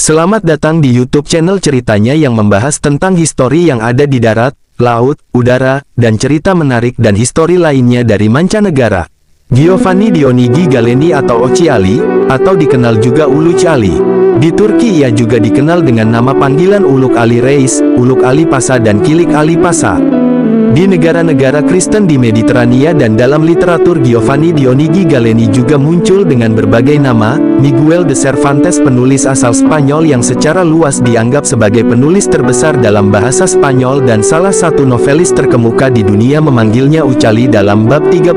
Selamat datang di YouTube channel ceritanya yang membahas tentang histori yang ada di darat, laut, udara, dan cerita menarik dan histori lainnya dari mancanegara. Giovanni Dionigi Galeni atau Oci Ali, atau dikenal juga Uluç Ali. Di Turki ia juga dikenal dengan nama panggilan Uluk Ali Reis, Uluk Ali Pasha dan Kilik Ali Pasha. Di negara-negara Kristen di Mediterania dan dalam literatur, Giovanni Dionigi Galeni juga muncul dengan berbagai nama. Miguel de Cervantes, penulis asal Spanyol yang secara luas dianggap sebagai penulis terbesar dalam bahasa Spanyol dan salah satu novelis terkemuka di dunia, memanggilnya Ucali dalam bab 39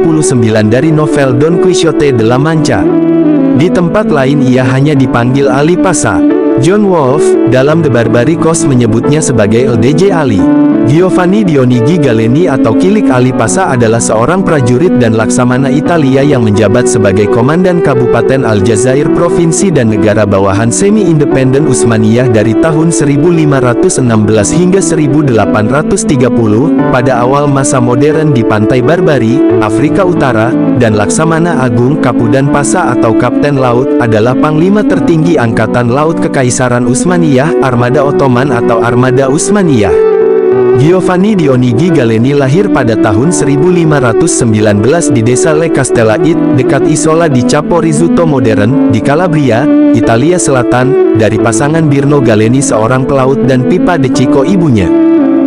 dari novel Don Quixote de la Mancha. Di tempat lain ia hanya dipanggil Ali Pasha. John Wolfe, dalam The Barbaricos, menyebutnya sebagai LDJ Ali. Giovanni Dionigi Galeni atau Kilik Ali Pasha adalah seorang prajurit dan laksamana Italia yang menjabat sebagai komandan Kabupaten Aljazair, provinsi dan negara bawahan semi-independen Utsmaniyah dari tahun 1516 hingga 1830, pada awal masa modern di pantai Barbari, Afrika Utara, dan Laksamana Agung Kapudan Pasha atau Kapten Laut adalah panglima tertinggi Angkatan Laut Kekaisaran Utsmaniyah, Armada Ottoman atau Armada Utsmaniyah. Giovanni Dionigi Galeni lahir pada tahun 1519 di desa Le Castellait, dekat Isola di Capo Rizzuto modern, di Calabria, Italia Selatan, dari pasangan Birno Galeni, seorang pelaut, dan Pippa de Chico, ibunya.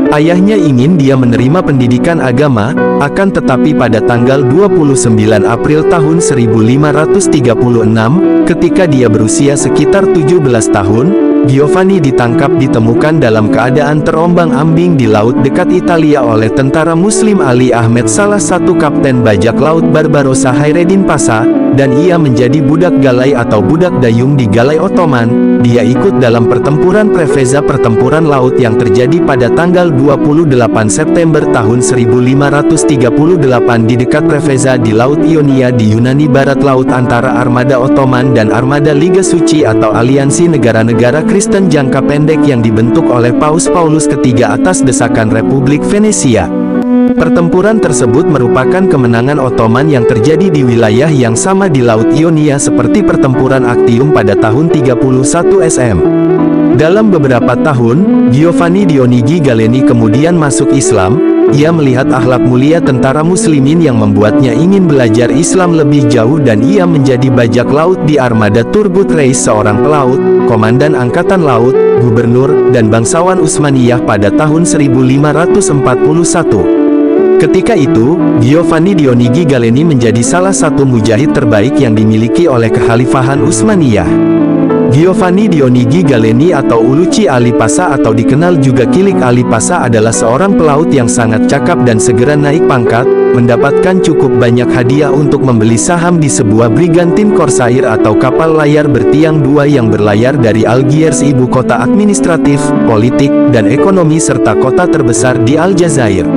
Ayahnya ingin dia menerima pendidikan agama, akan tetapi pada tanggal 29 April tahun 1536, ketika dia berusia sekitar 17 tahun, Giovanni ditangkap ditemukan dalam keadaan terombang-ambing di laut dekat Italia oleh tentara Muslim Ali Ahmed, salah satu kapten bajak laut Barbarossa Hayreddin Pasha, dan ia menjadi budak galai atau budak dayung di galai Ottoman. Dia ikut dalam pertempuran Preveza, pertempuran laut yang terjadi pada tanggal 28 September tahun 1538 di dekat Preveza di Laut Ionia di Yunani Barat, laut antara Armada Ottoman dan Armada Liga Suci atau aliansi negara-negara Kristen jangka pendek yang dibentuk oleh Paus Paulus III atas desakan Republik Venesia. Pertempuran tersebut merupakan kemenangan Ottoman yang terjadi di wilayah yang sama di Laut Ionia seperti pertempuran Actium pada tahun 31 SM. Dalam beberapa tahun, Giovanni Dionigi Galeni kemudian masuk Islam. Ia melihat akhlak mulia tentara muslimin yang membuatnya ingin belajar Islam lebih jauh, dan ia menjadi bajak laut di Armada Turgut Reis, seorang pelaut, komandan angkatan laut, gubernur, dan bangsawan Utsmaniyah pada tahun 1541. Ketika itu, Giovanni Dionigi Galeni menjadi salah satu mujahid terbaik yang dimiliki oleh Kekhalifahan Utsmaniyah. Giovanni Dionigi Galeni atau Uluç Ali Pasha atau dikenal juga Kilik Ali Pasha adalah seorang pelaut yang sangat cakap dan segera naik pangkat, mendapatkan cukup banyak hadiah untuk membeli saham di sebuah brigantin korsair atau kapal layar bertiang dua yang berlayar dari Algiers, ibu kota administratif, politik, dan ekonomi serta kota terbesar di Aljazair.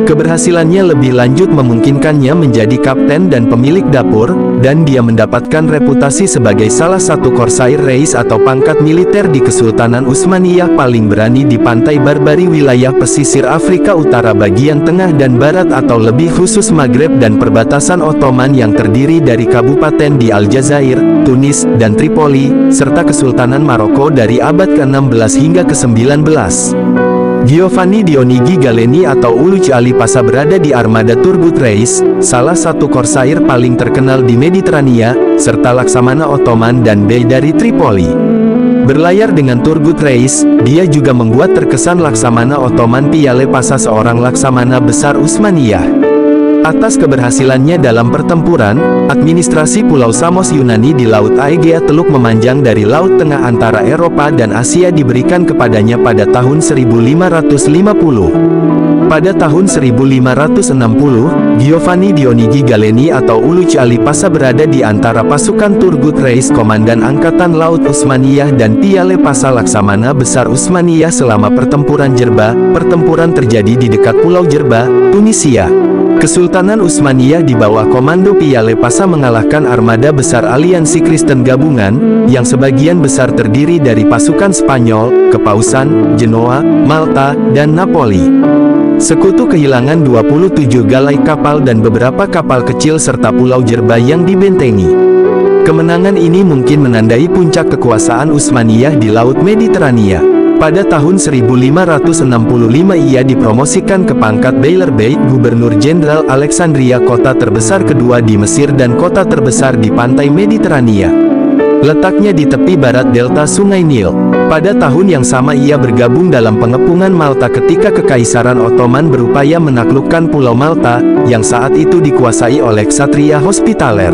Keberhasilannya lebih lanjut memungkinkannya menjadi kapten dan pemilik dapur, dan dia mendapatkan reputasi sebagai salah satu korsair reis atau pangkat militer di Kesultanan Utsmaniyah paling berani di pantai Barbari, wilayah pesisir Afrika Utara bagian tengah dan barat atau lebih khusus Maghreb dan perbatasan Ottoman yang terdiri dari kabupaten di Aljazair, Tunis, dan Tripoli, serta Kesultanan Maroko dari abad ke-16 hingga ke-19. Giovanni Dionigi Galeni atau Uluç Ali Pasha berada di Armada Turgut Reis, salah satu korsair paling terkenal di Mediterania, serta laksamana Ottoman dan Bey dari Tripoli. Berlayar dengan Turgut Reis, dia juga membuat terkesan laksamana Ottoman Piyale Pasha, seorang laksamana besar Utsmaniyah. Atas keberhasilannya dalam pertempuran, administrasi Pulau Samos Yunani di Laut Aegea Teluk memanjang dari Laut Tengah antara Eropa dan Asia diberikan kepadanya pada tahun 1550. Pada tahun 1560, Giovanni Dionigi Galeni atau Uluç Ali Pasha berada di antara pasukan Turgut Reis, komandan Angkatan Laut Utsmaniyah, dan Piyale Pasha, laksamana besar Utsmaniyah selama pertempuran Jerba. Pertempuran terjadi di dekat Pulau Jerba, Tunisia. Kesultanan Utsmaniyah di bawah komando Piyale Pasha mengalahkan armada besar aliansi Kristen gabungan, yang sebagian besar terdiri dari pasukan Spanyol, Kepausan, Genoa, Malta, dan Napoli. Sekutu kehilangan 27 galai kapal dan beberapa kapal kecil serta Pulau Jerba yang dibentengi. Kemenangan ini mungkin menandai puncak kekuasaan Utsmaniyah di Laut Mediterania. Pada tahun 1565 ia dipromosikan ke pangkat Beylerbey, Gubernur Jenderal Alexandria, kota terbesar kedua di Mesir dan kota terbesar di pantai Mediterania. Letaknya di tepi barat delta Sungai Nil. Pada tahun yang sama ia bergabung dalam pengepungan Malta ketika Kekaisaran Ottoman berupaya menaklukkan Pulau Malta, yang saat itu dikuasai oleh Ksatria Hospitaller.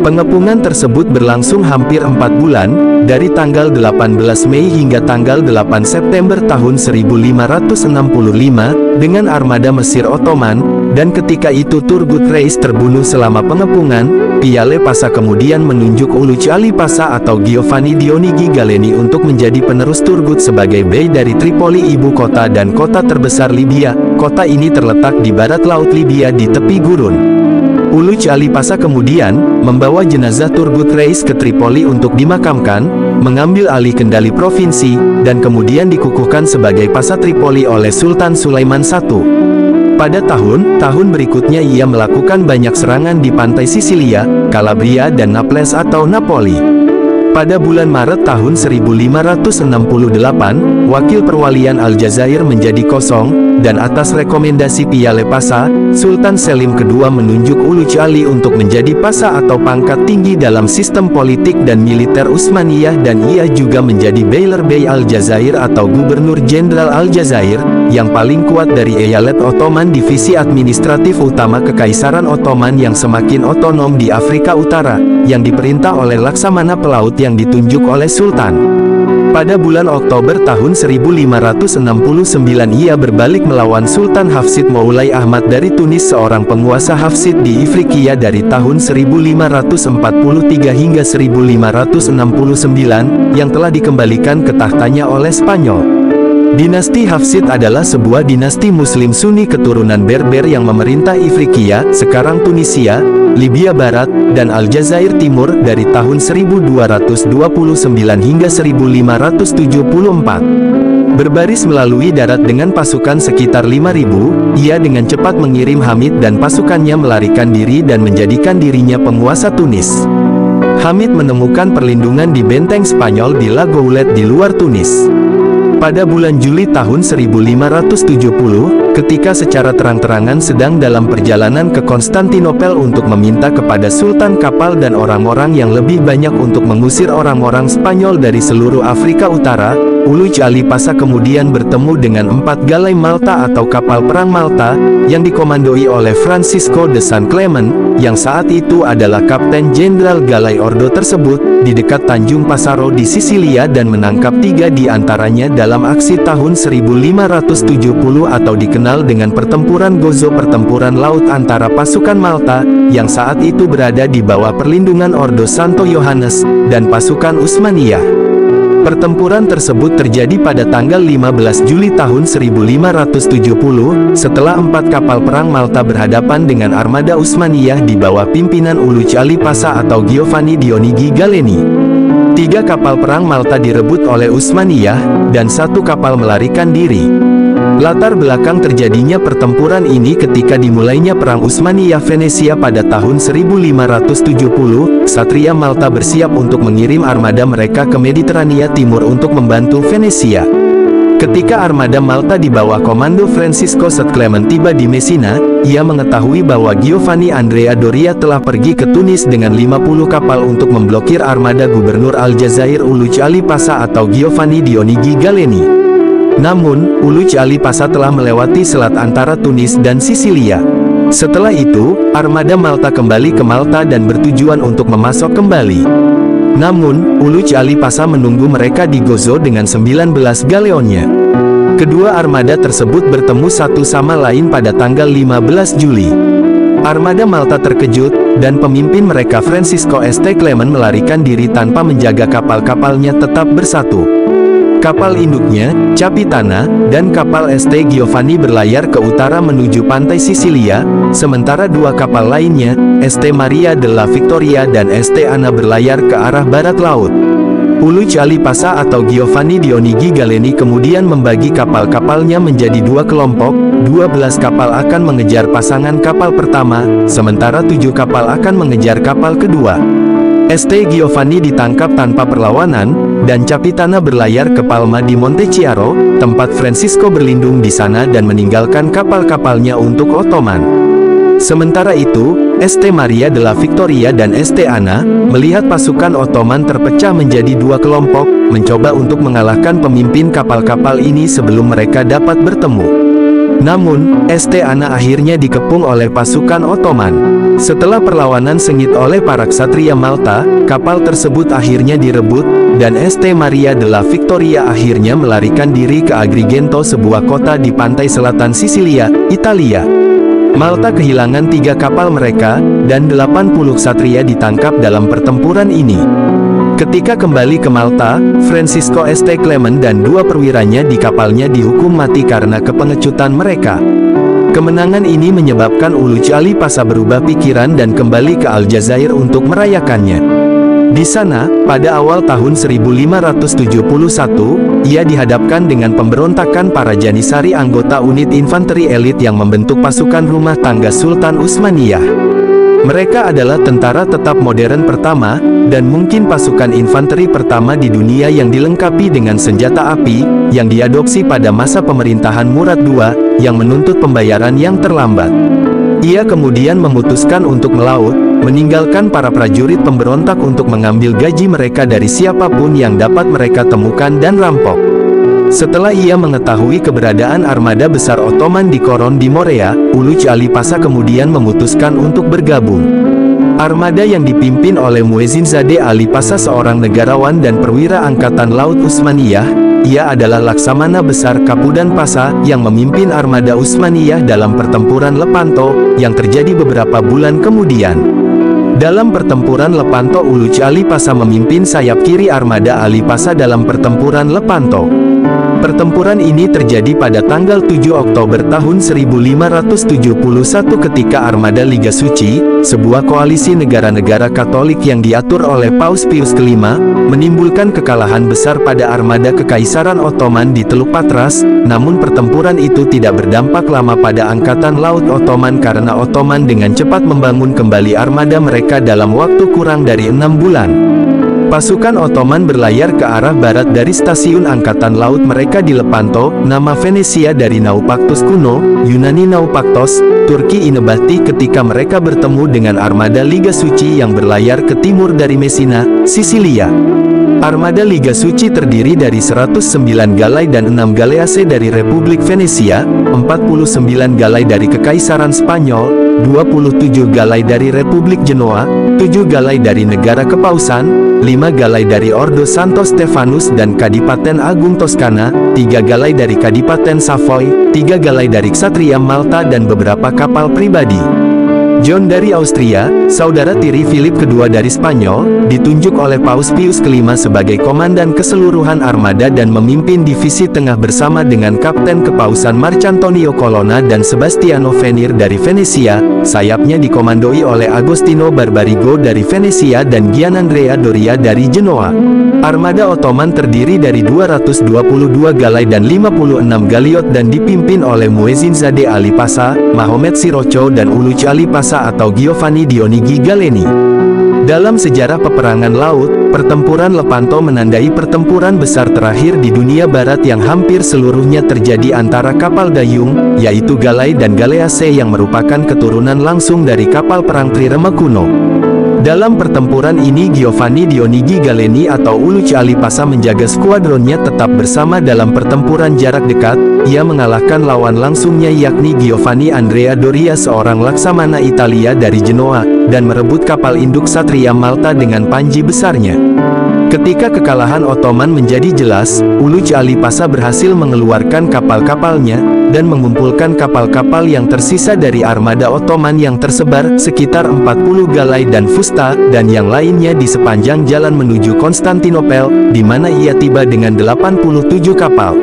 Pengepungan tersebut berlangsung hampir 4 bulan, dari tanggal 18 Mei hingga tanggal 8 September tahun 1565, dengan armada Mesir Ottoman, dan ketika itu Turgut Reis terbunuh selama pengepungan. Piale Pasa kemudian menunjuk Uluç Ali Pasa atau Giovanni Dionigi Galeni untuk menjadi penerus Turgut sebagai bey dari Tripoli, ibu kota dan kota terbesar Libya. Kota ini terletak di barat laut Libya di tepi gurun. Uluç Ali Pasa kemudian membawa jenazah Turgut Reis ke Tripoli untuk dimakamkan, mengambil alih kendali provinsi, dan kemudian dikukuhkan sebagai Pasa Tripoli oleh Sultan Sulaiman I. Pada tahun berikutnya ia melakukan banyak serangan di pantai Sisilia, Calabria dan Naples atau Napoli. Pada bulan Maret tahun 1568, wakil perwalian Aljazair menjadi kosong, dan atas rekomendasi Piale Pasa, Sultan Selim II menunjuk Uluç Ali untuk menjadi Pasa atau pangkat tinggi dalam sistem politik dan militer Utsmaniyah, dan ia juga menjadi Beylerbey Aljazair atau Gubernur Jenderal Aljazair, yang paling kuat dari eyalet Ottoman, divisi administratif utama Kekaisaran Ottoman yang semakin otonom di Afrika Utara, yang diperintah oleh Laksamana Pelaut yang ditunjuk oleh Sultan. Pada bulan Oktober tahun 1569 ia berbalik melawan Sultan Hafsid Moulay Ahmad dari Tunis, seorang penguasa Hafsid di Ifriqiya dari tahun 1543 hingga 1569, yang telah dikembalikan ke tahtanya oleh Spanyol. Dinasti Hafsid adalah sebuah dinasti Muslim Sunni keturunan Berber yang memerintah Ifriqiya, sekarang Tunisia, Libya Barat, dan Aljazair Timur dari tahun 1229 hingga 1574. Berbaris melalui darat dengan pasukan sekitar 5.000, ia dengan cepat mengirim Hamid dan pasukannya melarikan diri dan menjadikan dirinya penguasa Tunis. Hamid menemukan perlindungan di benteng Spanyol di La Goulette di luar Tunis. Pada bulan Juli tahun 1570, ketika secara terang-terangan sedang dalam perjalanan ke Konstantinopel untuk meminta kepada Sultan kapal dan orang-orang yang lebih banyak untuk mengusir orang-orang Spanyol dari seluruh Afrika Utara, Uluç Ali Pasa kemudian bertemu dengan 4 galai Malta atau kapal perang Malta, yang dikomandoi oleh Francisco de San Clement, yang saat itu adalah Kapten Jenderal galai Ordo tersebut, di dekat Tanjung Passaro di Sisilia dan menangkap 3 di antaranya dalam aksi tahun 1570 atau dikenal dengan Pertempuran Gozo, pertempuran laut antara pasukan Malta, yang saat itu berada di bawah perlindungan Ordo Santo Yohanes, dan pasukan Utsmaniyah. Pertempuran tersebut terjadi pada tanggal 15 Juli tahun 1570, setelah 4 kapal perang Malta berhadapan dengan armada Utsmaniyah di bawah pimpinan Uluç Ali Pasa atau Giovanni Dionigi Galeni. 3 kapal perang Malta direbut oleh Utsmaniyah, dan 1 kapal melarikan diri. Latar belakang terjadinya pertempuran ini ketika dimulainya Perang Utsmaniyah Venesia pada tahun 1570, Ksatria Malta bersiap untuk mengirim armada mereka ke Mediterania Timur untuk membantu Venesia. Ketika armada Malta di bawah komando Francisco Set Clement tiba di Messina, ia mengetahui bahwa Giovanni Andrea Doria telah pergi ke Tunis dengan 50 kapal untuk memblokir armada Gubernur Aljazair Uluç Ali Pasa atau Giovanni Dionigi Galeni. Namun, Uluç Ali Pasa telah melewati selat antara Tunis dan Sisilia. Setelah itu, armada Malta kembali ke Malta dan bertujuan untuk memasok kembali. Namun, Uluç Ali Pasa menunggu mereka di Gozo dengan 19 galeonnya. Kedua armada tersebut bertemu satu sama lain pada tanggal 15 Juli. Armada Malta terkejut, dan pemimpin mereka Francisco St. Clement melarikan diri tanpa menjaga kapal-kapalnya tetap bersatu. Kapal induknya, Capitana, dan kapal St. Giovanni berlayar ke utara menuju pantai Sisilia, sementara 2 kapal lainnya, St. Maria della Victoria dan St. Anna berlayar ke arah barat laut. Uluç Ali Pasa atau Giovanni Dionigi Galeni kemudian membagi kapal-kapalnya menjadi 2 kelompok, 12 kapal akan mengejar pasangan kapal pertama, sementara 7 kapal akan mengejar kapal kedua. St. Giovanni ditangkap tanpa perlawanan, dan Capitana berlayar ke Palma di Montechiaro, tempat Francisco berlindung di sana dan meninggalkan kapal-kapalnya untuk Ottoman. Sementara itu, St. Maria della Victoria dan St. Anna, melihat pasukan Ottoman terpecah menjadi dua kelompok, mencoba untuk mengalahkan pemimpin kapal-kapal ini sebelum mereka dapat bertemu. Namun, St. Anna akhirnya dikepung oleh pasukan Ottoman. Setelah perlawanan sengit oleh para ksatria Malta, kapal tersebut akhirnya direbut, dan St. Maria della Victoria akhirnya melarikan diri ke Agrigento, sebuah kota di pantai selatan Sisilia, Italia. Malta kehilangan 3 kapal mereka, dan 80 ksatria ditangkap dalam pertempuran ini. Ketika kembali ke Malta, Francisco St. Clement dan 2 perwiranya di kapalnya dihukum mati karena kepengecutan mereka. Kemenangan ini menyebabkan Uluç Ali Pasha berubah pikiran dan kembali ke Aljazair untuk merayakannya. Di sana, pada awal tahun 1571, ia dihadapkan dengan pemberontakan para Janissary, anggota unit infanteri elit yang membentuk pasukan rumah tangga Sultan Utsmaniyah. Mereka adalah tentara tetap modern pertama, dan mungkin pasukan infanteri pertama di dunia yang dilengkapi dengan senjata api, yang diadopsi pada masa pemerintahan Murad II, yang menuntut pembayaran yang terlambat. Ia kemudian memutuskan untuk melaut, meninggalkan para prajurit pemberontak untuk mengambil gaji mereka dari siapapun yang dapat mereka temukan dan rampok. Setelah ia mengetahui keberadaan armada besar Ottoman di Coron di Morea, Uluç Ali Pasha kemudian memutuskan untuk bergabung. Armada yang dipimpin oleh Muezzinzadeh Ali Pasha, seorang negarawan dan perwira Angkatan Laut Utsmaniyah, ia adalah Laksamana Besar Kapudan Pasha yang memimpin armada Utsmaniyah dalam pertempuran Lepanto, yang terjadi beberapa bulan kemudian. Dalam pertempuran Lepanto, Uluç Ali Pasha memimpin sayap kiri armada Ali Pasha dalam pertempuran Lepanto. Pertempuran ini terjadi pada tanggal 7 Oktober tahun 1571 ketika armada Liga Suci, sebuah koalisi negara-negara Katolik yang diatur oleh Paus Pius V, menimbulkan kekalahan besar pada armada Kekaisaran Ottoman di Teluk Patras. Namun pertempuran itu tidak berdampak lama pada Angkatan Laut Ottoman karena Ottoman dengan cepat membangun kembali armada mereka dalam waktu kurang dari 6 bulan. Pasukan Ottoman berlayar ke arah barat dari stasiun Angkatan Laut mereka di Lepanto, nama Venesia dari Naupactus kuno, Yunani Naupactos, Turki Inebati, ketika mereka bertemu dengan armada Liga Suci yang berlayar ke timur dari Messina, Sisilia. Armada Liga Suci terdiri dari 109 galai dan 6 galeasse dari Republik Venesia, 49 galai dari Kekaisaran Spanyol, 27 galai dari Republik Genoa, 7 galai dari negara Kepausan, 5 galai dari Ordo Santo Stefanus dan Kadipaten Agung Toskana, 3 galai dari Kadipaten Savoy, 3 galai dari Ksatria Malta dan beberapa kapal pribadi. John dari Austria, saudara tiri Philip II dari Spanyol, ditunjuk oleh Paus Pius V sebagai komandan keseluruhan armada dan memimpin divisi tengah bersama dengan Kapten Kepausan Marcantonio Colonna dan Sebastiano Venir dari Venesia. Sayapnya dikomandoi oleh Agostino Barbarigo dari Venesia dan Gianandrea Doria dari Genoa. Armada Ottoman terdiri dari 222 galai dan 56 galiot dan dipimpin oleh Muezzinzadeh Ali Pasha, Mahomet Siroco dan Uluç Ali Pasha atau Giovanni Dionigi Galeni. Dalam sejarah peperangan laut, pertempuran Lepanto menandai pertempuran besar terakhir di dunia barat yang hampir seluruhnya terjadi antara kapal dayung, yaitu galai dan galeasse yang merupakan keturunan langsung dari kapal perang trirema kuno. Dalam pertempuran ini Giovanni Dionigi Galeni atau Uluç Ali Pasha menjaga skuadronnya tetap bersama dalam pertempuran jarak dekat. Ia mengalahkan lawan langsungnya yakni Giovanni Andrea Doria, seorang laksamana Italia dari Genoa, dan merebut kapal induk Ksatria Malta dengan panji besarnya. Ketika kekalahan Ottoman menjadi jelas, Uluç Ali Pasha berhasil mengeluarkan kapal-kapalnya, dan mengumpulkan kapal-kapal yang tersisa dari armada Ottoman yang tersebar, sekitar 40 galai dan fusta, dan yang lainnya di sepanjang jalan menuju Konstantinopel, di mana ia tiba dengan 87 kapal.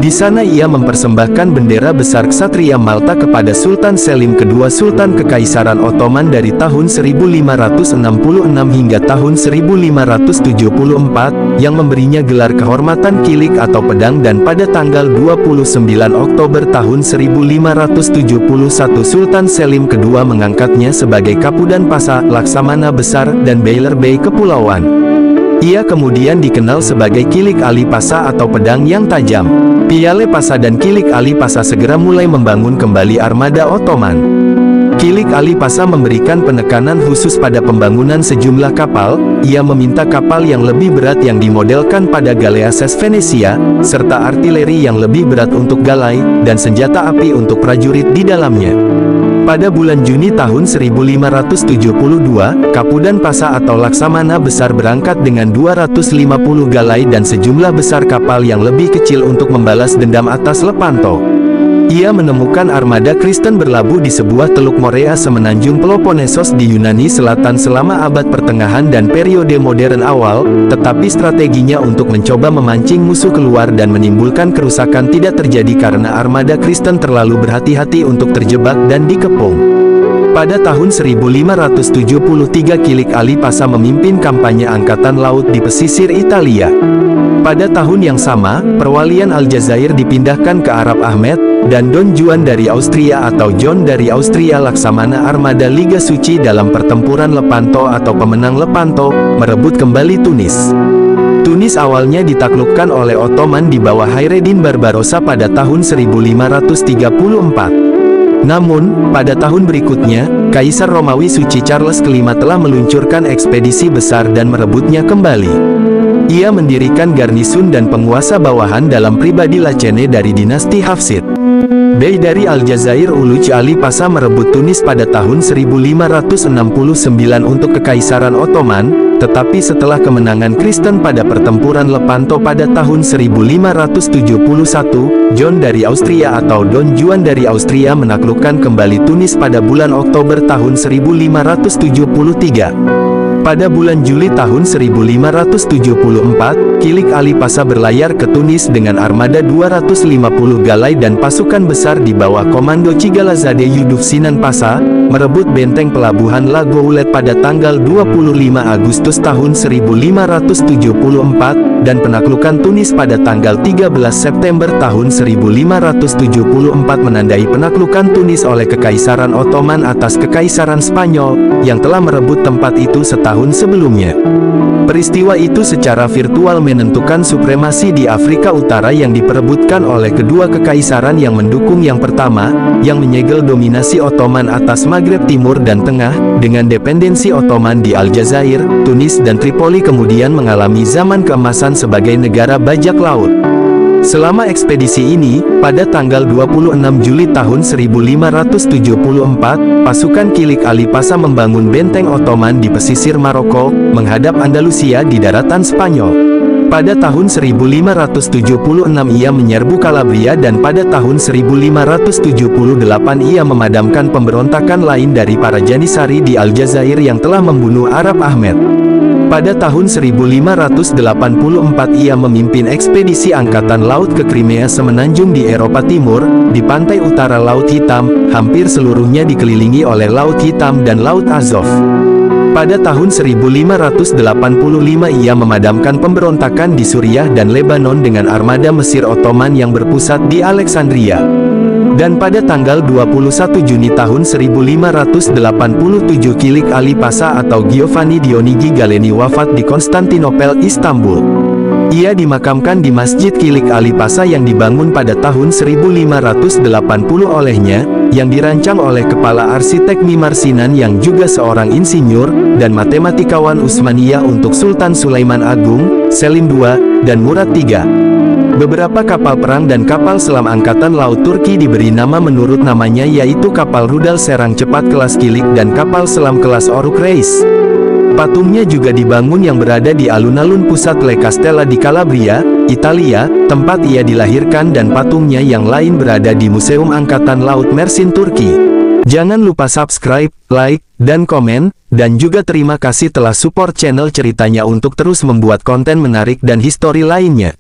Di sana ia mempersembahkan bendera besar Ksatria Malta kepada Sultan Selim II Sultan Kekaisaran Ottoman dari tahun 1566 hingga tahun 1574, yang memberinya gelar kehormatan kilik atau pedang, dan pada tanggal 29 Oktober tahun 1571 Sultan Selim II mengangkatnya sebagai Kapudan Pasa, Laksamana Besar, dan Beylerbey Kepulauan. Ia kemudian dikenal sebagai Kilik Ali Pasa atau pedang yang tajam. Piale Pasa dan Kilik Ali Pasa segera mulai membangun kembali armada Ottoman. Kilik Ali Pasa memberikan penekanan khusus pada pembangunan sejumlah kapal. Ia meminta kapal yang lebih berat yang dimodelkan pada galeases Venesia, serta artileri yang lebih berat untuk galai, dan senjata api untuk prajurit di dalamnya. Pada bulan Juni tahun 1572, Kapudan Pasa atau Laksamana Besar berangkat dengan 250 galai dan sejumlah besar kapal yang lebih kecil untuk membalas dendam atas Lepanto. Ia menemukan armada Kristen berlabuh di sebuah teluk Morea semenanjung Peloponnesos di Yunani Selatan selama abad pertengahan dan periode modern awal, tetapi strateginya untuk mencoba memancing musuh keluar dan menimbulkan kerusakan tidak terjadi karena armada Kristen terlalu berhati-hati untuk terjebak dan dikepung. Pada tahun 1573 Kilik Ali Pasa memimpin kampanye angkatan laut di pesisir Italia. Pada tahun yang sama, perwalian Aljazair dipindahkan ke Arab Ahmed, dan Don Juan dari Austria atau John dari Austria Laksamana Armada Liga Suci dalam pertempuran Lepanto atau pemenang Lepanto, merebut kembali Tunis. Tunis awalnya ditaklukkan oleh Ottoman di bawah Hayreddin Barbarossa pada tahun 1534. Namun, pada tahun berikutnya, Kaisar Romawi Suci Charles V telah meluncurkan ekspedisi besar dan merebutnya kembali. Ia mendirikan garnisun dan penguasa bawahan dalam pribadi Lacene dari dinasti Hafsid. Bey dari Aljazair Uluç Ali Pasa merebut Tunis pada tahun 1569 untuk Kekaisaran Ottoman, tetapi setelah kemenangan Kristen pada pertempuran Lepanto pada tahun 1571, John dari Austria atau Don Juan dari Austria menaklukkan kembali Tunis pada bulan Oktober tahun 1573. Pada bulan Juli tahun 1574, Kilik Ali Pasa berlayar ke Tunis dengan armada 250 galai dan pasukan besar di bawah komando Cigalazade Yusuf Sinan Pasa, merebut benteng pelabuhan La Goulet pada tanggal 25 Agustus tahun 1574, dan penaklukan Tunis pada tanggal 13 September tahun 1574 menandai penaklukan Tunis oleh Kekaisaran Ottoman atas Kekaisaran Spanyol, yang telah merebut tempat itu setahun sebelumnya. Peristiwa itu secara virtual menentukan supremasi di Afrika Utara yang diperebutkan oleh kedua kekaisaran yang mendukung yang pertama, yang menyegel dominasi Ottoman atas Maghreb Timur dan Tengah, dengan dependensi Ottoman di Aljazair, Tunis dan Tripoli kemudian mengalami zaman keemasan sebagai negara bajak laut. Selama ekspedisi ini, pada tanggal 26 Juli tahun 1574, pasukan Kilik Ali Pasa membangun benteng Ottoman di pesisir Maroko, menghadap Andalusia di daratan Spanyol. Pada tahun 1576 ia menyerbu Calabria dan pada tahun 1578 ia memadamkan pemberontakan lain dari para Janissary di Aljazair yang telah membunuh Arab Ahmed. Pada tahun 1584 ia memimpin ekspedisi angkatan laut ke Crimea semenanjung di Eropa Timur, di pantai utara Laut Hitam, hampir seluruhnya dikelilingi oleh Laut Hitam dan Laut Azov. Pada tahun 1585 ia memadamkan pemberontakan di Suriah dan Lebanon dengan armada Mesir Ottoman yang berpusat di Alexandria. Dan pada tanggal 21 Juni tahun 1587 Kilik Ali Pasa atau Giovanni Dionigi Galeni wafat di Konstantinopel, Istanbul. Ia dimakamkan di Masjid Kilik Ali Pasa yang dibangun pada tahun 1580 olehnya, yang dirancang oleh kepala arsitek Mimar Sinan yang juga seorang insinyur, dan matematikawan Utsmaniyah untuk Sultan Sulaiman Agung, Selim II, dan Murad III. Beberapa kapal perang dan kapal selam Angkatan Laut Turki diberi nama menurut namanya, yaitu kapal rudal serang cepat kelas Kilik dan kapal selam kelas Oruk Reis. Patungnya juga dibangun yang berada di alun-alun pusat Le Castello di Calabria, Italia, tempat ia dilahirkan, dan patungnya yang lain berada di Museum Angkatan Laut Mersin, Turki. Jangan lupa subscribe, like, dan komen, dan juga terima kasih telah support channel ceritanya untuk terus membuat konten menarik dan histori lainnya.